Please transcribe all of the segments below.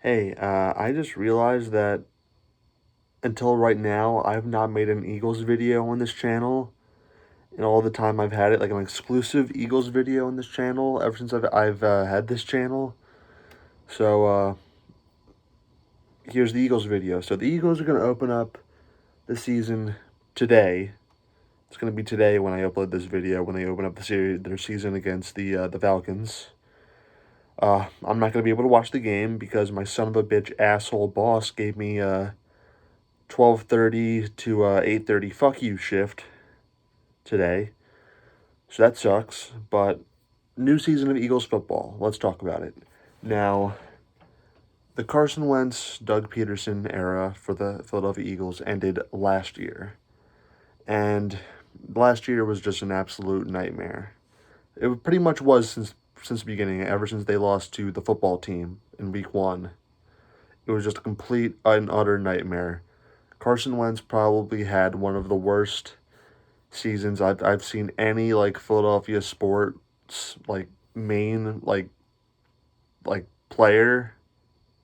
Hey, I just realized that until right now, I've not made an Eagles video on this channel. And all the time I've had it, like an exclusive Eagles video on this channel, ever since I've had this channel. So, here's the Eagles video. So the Eagles are going to open up the season today. It's going to be today when I upload this video, when they open up their season against the Falcons. I'm not going to be able to watch the game because my son of a bitch asshole boss gave me 12:30 to 8:30 fuck you shift today. So that sucks, but new season of Eagles football. Let's talk about it. Now, the Carson Wentz, Doug Peterson era for the Philadelphia Eagles ended last year. And last year was just an absolute nightmare. It pretty much was since the beginning, ever since they lost to the football team in week 1. It was just a complete and utter nightmare. Carson Wentz probably had one of the worst seasons I've seen any like Philadelphia sports like main like player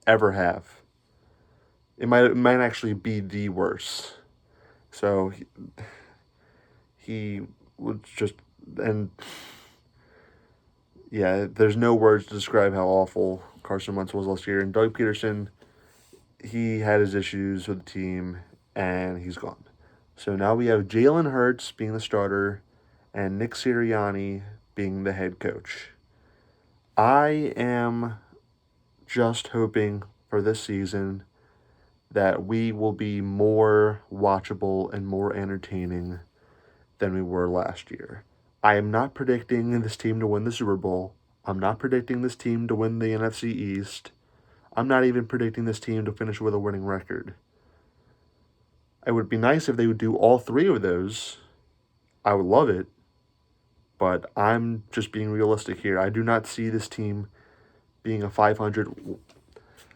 ever have. It might actually be the worst. So he was just and yeah, there's no words to describe how awful Carson Wentz was last year. And Doug Peterson, he had his issues with the team, and he's gone. So now we have Jalen Hurts being the starter, and Nick Sirianni being the head coach. I am just hoping for this season that we will be more watchable and more entertaining than we were last year. I am not predicting this team to win the Super Bowl. I'm not predicting this team to win the NFC East. I'm not even predicting this team to finish with a winning record. It would be nice if they would do all three of those. I would love it. But I'm just being realistic here. I do not see this team being a 500.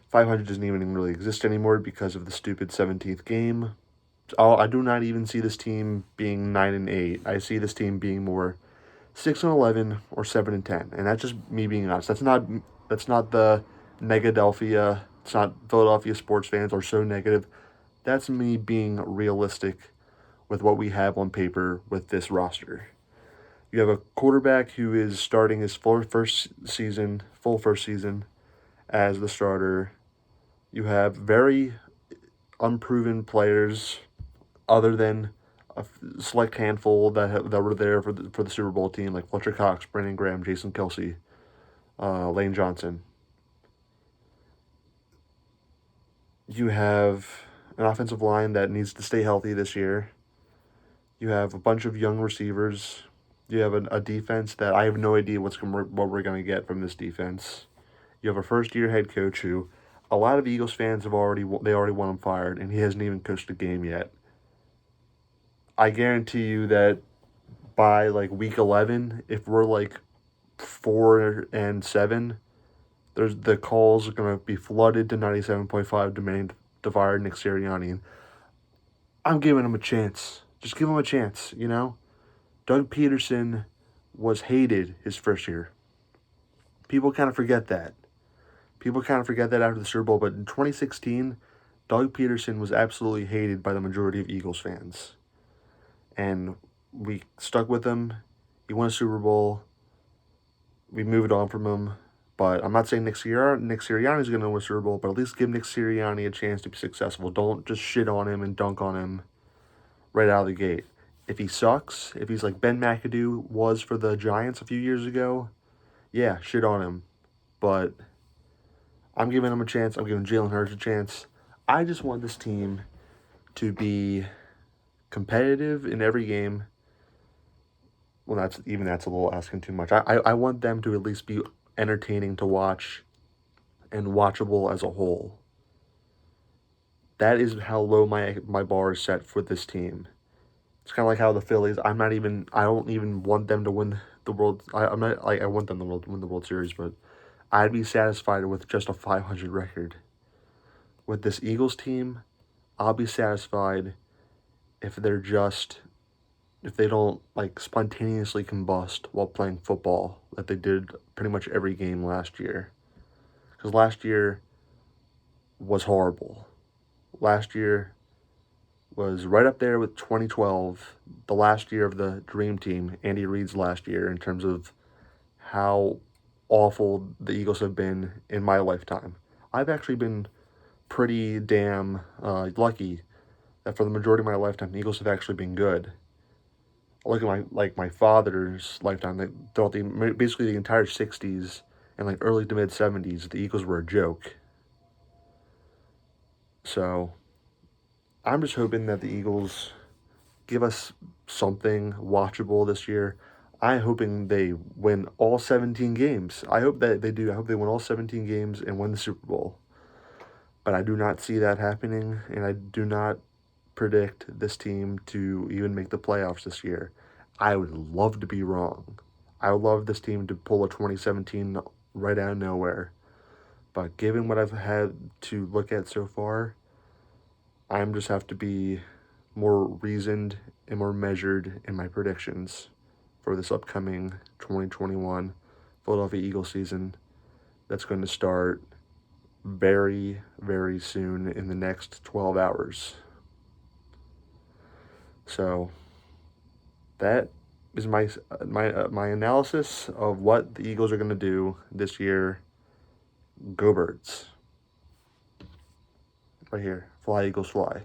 500 doesn't even really exist anymore because of the stupid 17th game. I do not even see this team being 9-8. I see this team being more 6-11 or 7-10, and that's just me being honest. That's not the Negadelphia. It's not Philadelphia sports fans are so negative. That's me being realistic with what we have on paper with this roster. You have a quarterback who is starting his full first season as the starter. You have very unproven players, other than a select handful that were there for the Super Bowl team, like Fletcher Cox, Brandon Graham, Jason Kelsey, Lane Johnson. You have an offensive line that needs to stay healthy this year. You have a bunch of young receivers. You have a defense that I have no idea what we're going to get from this defense. You have a first year head coach who a lot of Eagles fans already want him fired, and he hasn't even coached a game yet. I guarantee you that by like week 11, if we're like 4-7, the calls are gonna be flooded to 97.5 demand to fire Nick Sirianni. And I'm giving him a chance. Just give him a chance, you know? Doug Peterson was hated his first year. People kind of forget that. People kind of forget that after the Super Bowl, but in 2016, Doug Peterson was absolutely hated by the majority of Eagles fans. And we stuck with him. He won a Super Bowl. We moved on from him. But I'm not saying Nick Sirianni is going to win a Super Bowl, but at least give Nick Sirianni a chance to be successful. Don't just shit on him and dunk on him right out of the gate. If he sucks, if he's like Ben McAdoo was for the Giants a few years ago, yeah, shit on him. But I'm giving him a chance. I'm giving Jalen Hurts a chance. I just want this team to be competitive in every game. Well, that's a little asking too much. I want them to at least be entertaining to watch and watchable as a whole. That is how low my bar is set for this team. It's kind of like how the Phillies. I don't even want them to win the world. I'm not like I want them to win the World Series, but I'd be satisfied with just a 500 record. With this Eagles team, I'll be satisfied if they don't like spontaneously combust while playing football that they did pretty much every game last year. Because last year was horrible. Last year was right up there with 2012, the last year of the Dream Team, Andy Reid's last year, in terms of how awful the Eagles have been in my lifetime. I've actually been pretty damn lucky that for the majority of my lifetime, the Eagles have actually been good. Look at my father's lifetime. Throughout basically the entire '60s and like early to mid '70s, the Eagles were a joke. So I'm just hoping that the Eagles give us something watchable this year. I'm hoping they win all 17 games. I hope that they do. I hope they win all 17 games and win the Super Bowl. But I do not see that happening, and I do not predict this team to even make the playoffs this year. I would love to be wrong. I would love this team to pull a 2017 right out of nowhere. But given what I've had to look at so far, I'm just have to be more reasoned and more measured in my predictions for this upcoming 2021 Philadelphia Eagles season that's going to start very, very soon in the next 12 hours. So that is my analysis of what the Eagles are going to do this year. Go Birds. Right here. Fly, Eagles, fly.